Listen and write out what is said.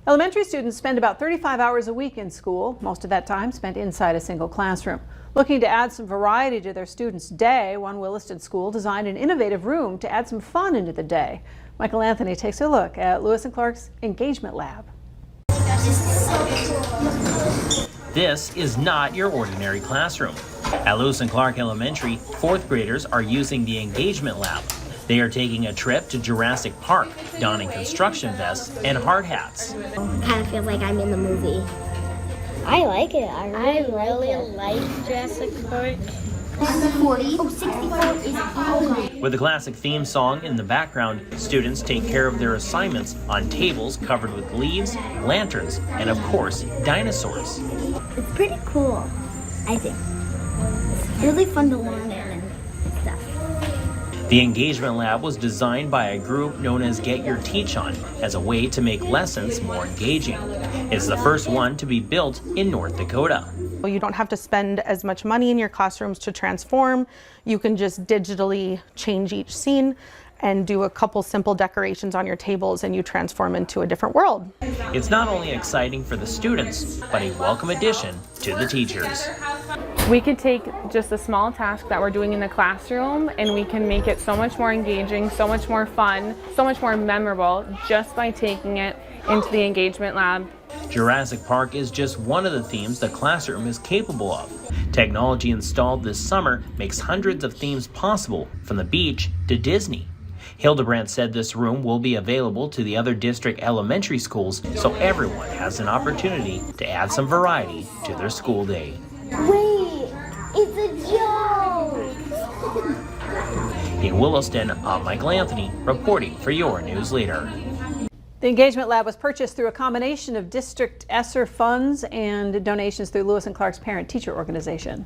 Elementary students spend about 35 hours a week in school, most of that time spent inside a single classroom. Looking to add some variety to their students' day, one Williston school designed an innovative room to add some fun into the day. Michael Anthony takes a look at Lewis & Clark's Engagement Lab. This is not your ordinary classroom. At Lewis & Clark Elementary, fourth graders are using the Engagement Lab. They are taking a trip to Jurassic Park, donning construction vests and hard hats. It kind of feels like I'm in the movie. I like it. I really like Jurassic Park. 40. Oh, 64 is With the classic theme song in the background, students take care of their assignments on tables covered with leaves, lanterns, and of course, dinosaurs. It's pretty cool, I think. It's really fun to learn and stuff. The Engagement Lab was designed by a group known as Get Your Teach On as a way to make lessons more engaging. It's the first one to be built in North Dakota. You don't have to spend as much money in your classrooms to transform. You can just digitally change each scene and do a couple simple decorations on your tables and you transform into a different world. It's not only exciting for the students, but a welcome addition to the teachers. We could take just a small task that we're doing in the classroom and we can make it so much more engaging, so much more fun, so much more memorable just by taking it into the Engagement Lab. Jurassic Park is just one of the themes the classroom is capable of. Technology installed this summer makes hundreds of themes possible, from the beach to Disney. Hildebrandt said this room will be available to the other district elementary schools so everyone has an opportunity to add some variety to their school day. Wait, it's a joke! In Williston, I'm Michael Anthony, reporting for your news leader. The Engagement Lab was purchased through a combination of District ESSER funds and donations through Lewis & Clark's parent-teacher organization.